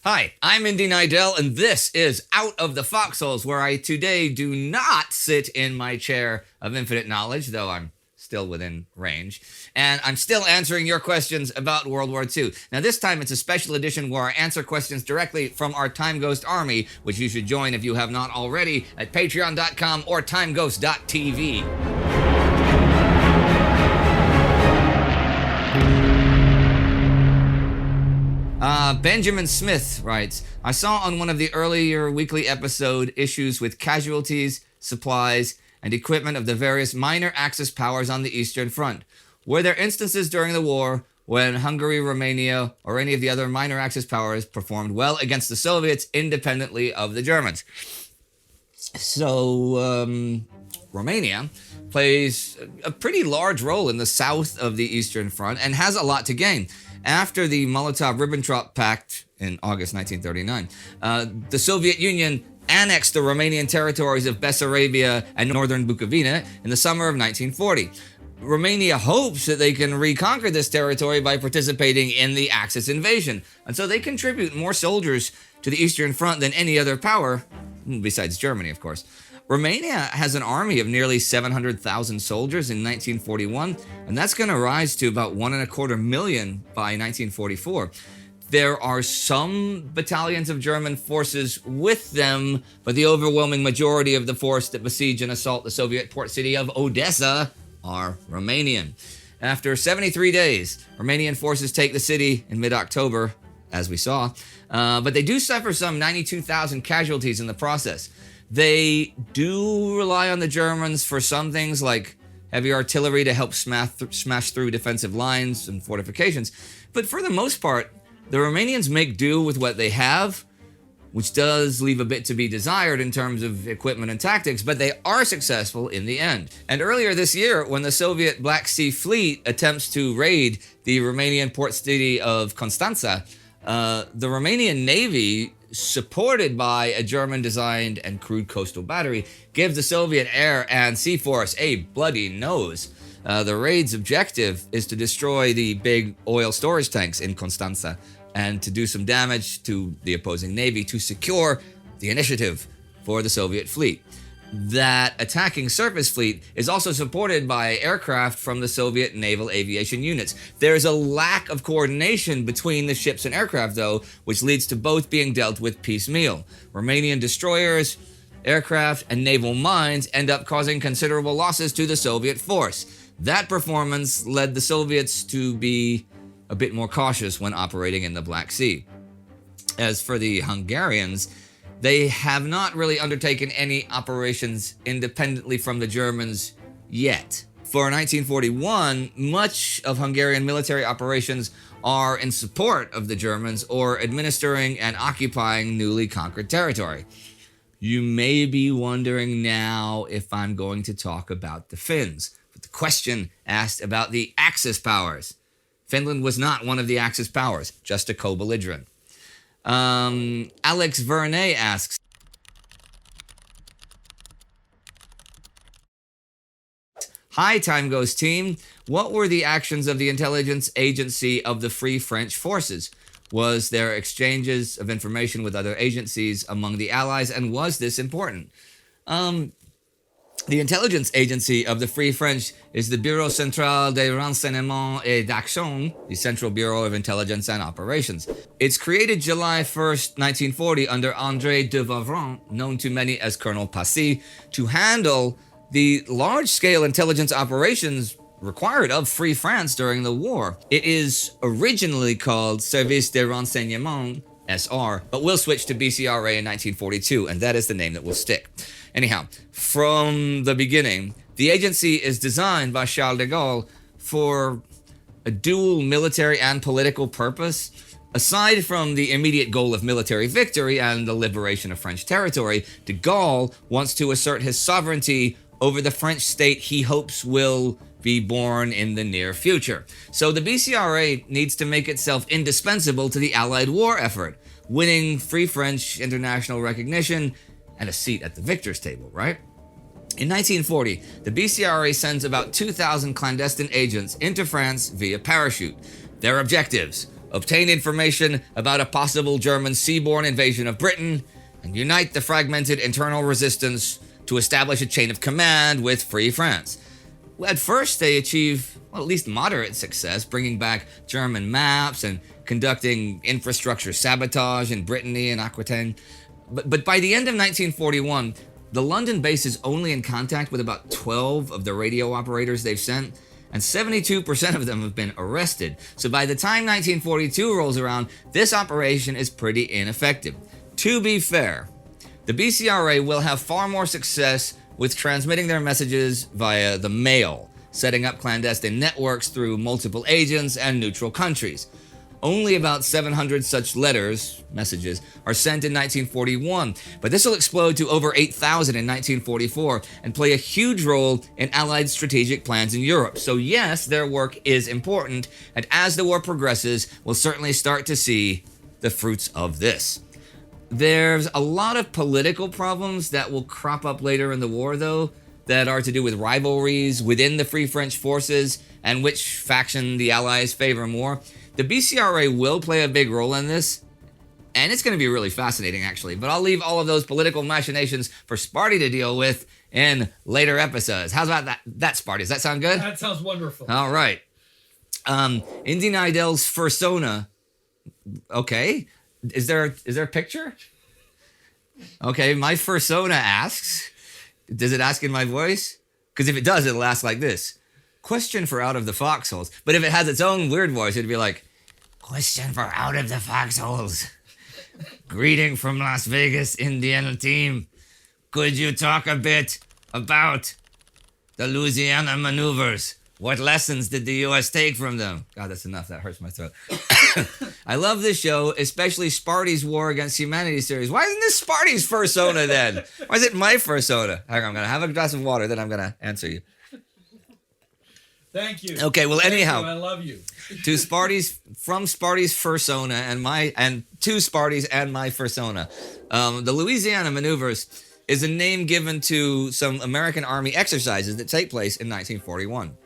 Hi, I'm Indy Nidell, and this is Out of the Foxholes, where I today do not sit in my chair of infinite knowledge, though I'm still within range, and I'm still answering your questions about World War II. Now, this time it's a special edition where I answer questions directly from our Time Ghost Army, which you should join if you have not already at patreon.com or timeghost.tv. Benjamin Smith writes, I saw on one of the earlier weekly episode issues with casualties, supplies, and equipment of the various minor Axis powers on the Eastern Front. Were there instances during the war when Hungary, Romania, or any of the other minor Axis powers performed well against the Soviets independently of the Germans? So, Romania plays a pretty large role in the south of the Eastern Front and has a lot to gain. After the Molotov-Ribbentrop Pact in August 1939, the Soviet Union annexed the Romanian territories of Bessarabia and northern Bukovina in the summer of 1940. Romania hopes that they can reconquer this territory by participating in the Axis invasion, and so they contribute more soldiers to the Eastern Front than any other power, besides Germany, of course. Romania has an army of nearly 700,000 soldiers in 1941, and that's going to rise to about 1.25 million by 1944. There are some battalions of German forces with them, but the overwhelming majority of the force that besiege and assault the Soviet port city of Odessa are Romanian. After 73 days, Romanian forces take the city in mid-October, as we saw, but they do suffer some 92,000 casualties in the process. They do rely on the Germans for some things like heavy artillery to help smash through defensive lines and fortifications. But for the most part, the Romanians make do with what they have, which does leave a bit to be desired in terms of equipment and tactics, but they are successful in the end. And earlier this year, when the Soviet Black Sea Fleet attempts to raid the Romanian port city of Constanța, the Romanian Navy, supported by a German-designed and crewed coastal battery, gives the Soviet air and sea force a bloody nose. The raid's objective is to destroy the big oil storage tanks in Constanța and to do some damage to the opposing navy to secure the initiative for the Soviet fleet. That attacking surface fleet is also supported by aircraft from the Soviet naval aviation units. There's a lack of coordination between the ships and aircraft, though, which leads to both being dealt with piecemeal. Romanian destroyers, aircraft, and naval mines end up causing considerable losses to the Soviet force. That performance led the Soviets to be a bit more cautious when operating in the Black Sea. As for the Hungarians, they have not really undertaken any operations independently from the Germans yet. For 1941, much of Hungarian military operations are in support of the Germans or administering and occupying newly conquered territory. You may be wondering now if I'm going to talk about the Finns, but the question asked about the Axis powers. Finland was not one of the Axis powers, just a co-belligerent. Alex Vernay asks, Hi, Time Ghost team. What were the actions of the intelligence agency of the Free French Forces? Was there exchanges of information with other agencies among the Allies, and was this important? The intelligence agency of the Free French is the Bureau Central des Renseignements et d'Action, the Central Bureau of Intelligence and Operations. It's created July 1st, 1940 under André de Vavron, known to many as Colonel Passy, to handle the large-scale intelligence operations required of Free France during the war. It is originally called Service des Renseignements, SR, but will switch to BCRA in 1942, and that is the name that will stick. Anyhow, from the beginning, the agency is designed by Charles de Gaulle for a dual military and political purpose. Aside from the immediate goal of military victory and the liberation of French territory, de Gaulle wants to assert his sovereignty over the French state he hopes will be born in the near future. So the BCRA needs to make itself indispensable to the Allied war effort, winning Free French international recognition and a seat at the victor's table, right? In 1940, the BCRA sends about 2,000 clandestine agents into France via parachute. Their objectives: obtain information about a possible German seaborne invasion of Britain, and unite the fragmented internal resistance to establish a chain of command with Free France. At first, they achieve, well, at least moderate success, bringing back German maps and conducting infrastructure sabotage in Brittany and Aquitaine. But by the end of 1941, the London base is only in contact with about 12 of the radio operators they've sent, and 72% of them have been arrested. So by the time 1942 rolls around, this operation is pretty ineffective. To be fair, the BCRA will have far more success with transmitting their messages via the mail, setting up clandestine networks through multiple agents and neutral countries. Only about 700 such messages, are sent in 1941, but this will explode to over 8,000 in 1944 and play a huge role in Allied strategic plans in Europe. So yes, their work is important, and as the war progresses, we'll certainly start to see the fruits of this. There's a lot of political problems that will crop up later in the war, though, that are to do with rivalries within the Free French forces and which faction the Allies favor more. The BCRA will play a big role in this, and it's going to be really fascinating, actually. But I'll leave all of those political machinations for Sparty to deal with in later episodes. How's about that, Sparty? Does that sound good? That sounds wonderful. All right. Indian Idol's fursona. Okay. Is there a picture? Okay, my fursona asks, does it ask in my voice? Because if it does, it'll ask like this. Question for Out of the Foxholes. But if it has its own weird voice, it'd be like, question for Out of the Foxholes. Greeting from Las Vegas, Indiana team. Could you talk a bit about the Louisiana maneuvers? What lessons did the U.S. take from them? God, that's enough. That hurts my throat. I love this show, especially Sparty's War Against Humanity series. Why isn't this Sparty's fursona then? Why is it my fursona? Hang on, I'm going to have a glass of water, then I'm going to answer you. Thank you. Okay, well, anyhow. I love you. From Sparty's fursona and to Sparty's and my fursona. The Louisiana maneuvers is a name given to some American Army exercises that take place in 1941.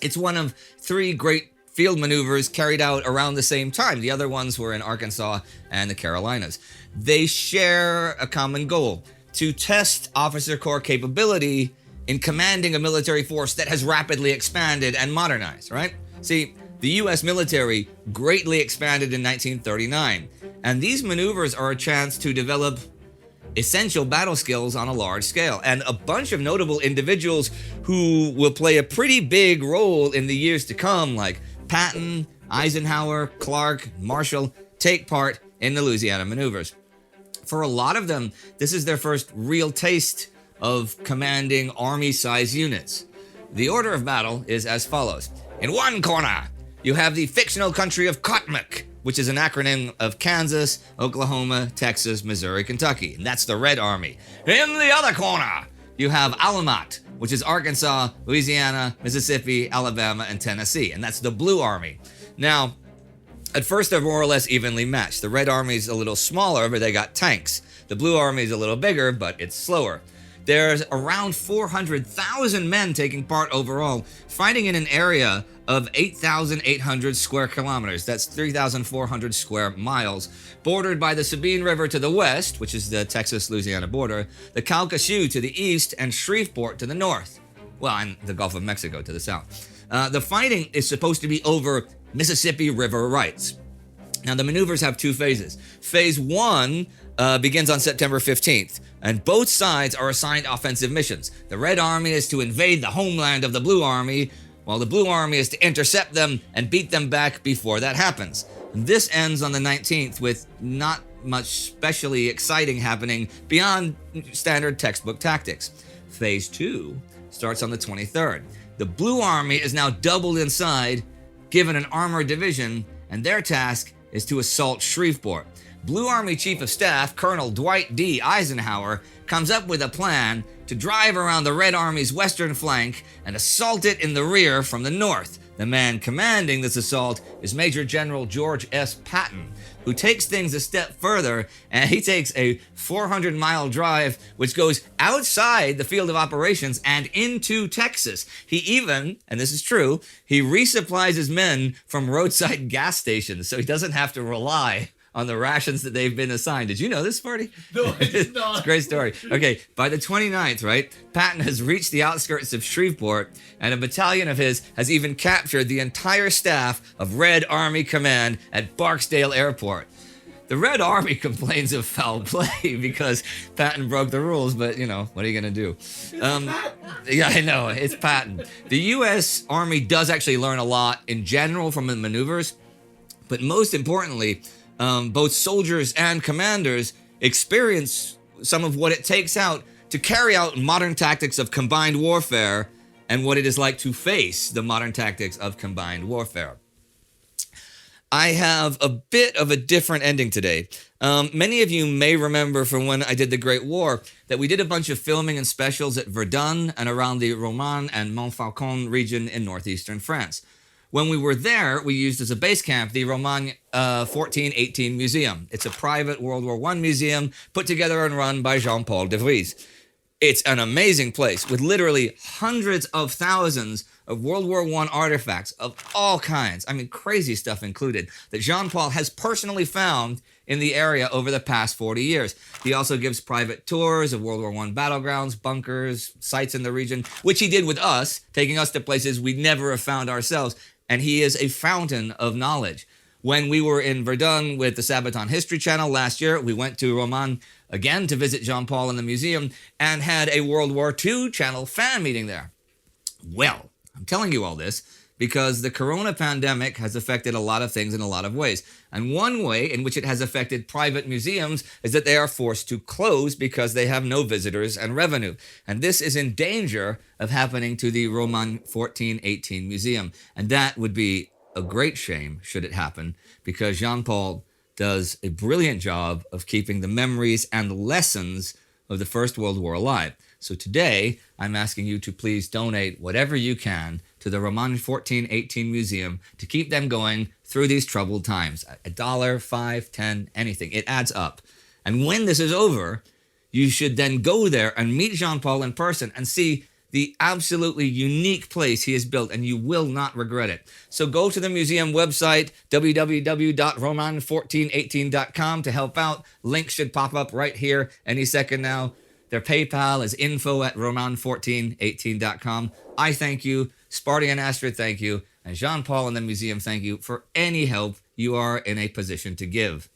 It's one of 3 great field maneuvers carried out around the same time. The other ones were in Arkansas and the Carolinas. They share a common goal: to test officer corps capability in commanding a military force that has rapidly expanded and modernized, right? See, the U.S. military greatly expanded in 1939, and these maneuvers are a chance to develop essential battle skills on a large scale. And a bunch of notable individuals who will play a pretty big role in the years to come, like Patton, Eisenhower, Clark, Marshall, take part in the Louisiana maneuvers. For a lot of them, this is their first real taste of commanding army-sized units. The order of battle is as follows. In one corner, you have the fictional country of Kotmik, which is an acronym of Kansas, Oklahoma, Texas, Missouri, Kentucky. And that's the Red Army. In the other corner, you have Alamat, which is Arkansas, Louisiana, Mississippi, Alabama, and Tennessee. And that's the Blue Army. Now, at first, they're more or less evenly matched. The Red Army's a little smaller, but they got tanks. The Blue Army's a little bigger, but it's slower. There's around 400,000 men taking part overall, fighting in an area of 8,800 square kilometers. That's 3,400 square miles, bordered by the Sabine River to the west, which is the Texas-Louisiana border, the Calcasieu to the east, and Shreveport to the north. Well, and the Gulf of Mexico to the south. The fighting is supposed to be over Mississippi River rights. Now, the maneuvers have 2 phases. Phase 1 begins on September 15th, and both sides are assigned offensive missions. The Red Army is to invade the homeland of the Blue Army, while the Blue Army is to intercept them and beat them back before that happens. This ends on the 19th with not much specially exciting happening beyond standard textbook tactics. Phase 2 starts on the 23rd. The Blue Army is now doubled inside, given an armored division, and their task is to assault Shreveport. Blue Army Chief of Staff Colonel Dwight D. Eisenhower comes up with a plan to drive around the Red Army's western flank and assault it in the rear from the north. The man commanding this assault is Major General George S. Patton, who takes things a step further, and he takes a 400-mile drive which goes outside the field of operations and into Texas. He even, and this is true, he resupplies his men from roadside gas stations so he doesn't have to rely on the rations that they've been assigned. Did you know this, Sparty? No, I did not. It's a great story. Okay, by the 29th, right, Patton has reached the outskirts of Shreveport, and a battalion of his has even captured the entire staff of Red Army Command at Barksdale Airport. The Red Army complains of foul play because Patton broke the rules, but, you know, what are you going to do? Yeah, I know, it's Patton. The U.S. Army does actually learn a lot in general from the maneuvers, but most importantly, both soldiers and commanders experience some of what it takes out to carry out modern tactics of combined warfare and what it is like to face the modern tactics of combined warfare. I have a bit of a different ending today. Many of you may remember from when I did the Great War that we did a bunch of filming and specials at Verdun and around the Roman and Montfaucon region in northeastern France. When we were there, we used as a base camp the Roman 1418 Museum. It's a private World War I museum put together and run by Jean-Paul de Vries. It's an amazing place with literally hundreds of thousands of World War I artifacts of all kinds, I mean crazy stuff included, that Jean-Paul has personally found in the area over the past 40 years. He also gives private tours of World War I battlegrounds, bunkers, sites in the region, which he did with us, taking us to places we'd never have found ourselves. And he is a fountain of knowledge. When we were in Verdun with the Sabaton History Channel last year, we went to Roman again to visit Jean-Paul in the museum and had a World War II channel fan meeting there. Well, I'm telling you all this because the corona pandemic has affected a lot of things in a lot of ways. And one way in which it has affected private museums is that they are forced to close because they have no visitors and revenue. And this is in danger of happening to the Roman 1418 Museum. And that would be a great shame should it happen, because Jean-Paul does a brilliant job of keeping the memories and lessons of the First World War alive. So today, I'm asking you to please donate whatever you can to the Roman 1418 Museum to keep them going through these troubled times. $1, $5, $10, anything. It adds up. And when this is over, you should then go there and meet Jean-Paul in person and see the absolutely unique place he has built, and you will not regret it. So go to the museum website, www.roman1418.com, to help out. Links should pop up right here any second now. Their PayPal is info@roman1418.com. I thank you. Sparty and Astrid, thank you. And Jean-Paul and the museum, thank you for any help you are in a position to give.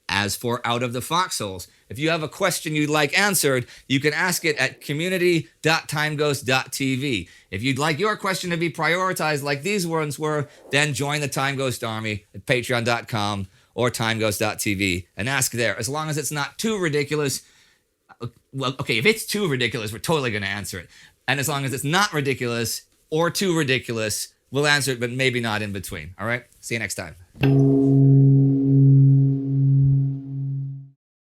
As for Out of the Foxholes, if you have a question you'd like answered, you can ask it at community.timeghost.tv. If you'd like your question to be prioritized like these ones were, then join the Time Ghost Army at patreon.com or timeghost.tv and ask there. As long as it's not too ridiculous. Well, okay, if it's too ridiculous, we're totally going to answer it. And as long as it's not ridiculous or too ridiculous, we'll answer it, but maybe not in between. All right? See you next time.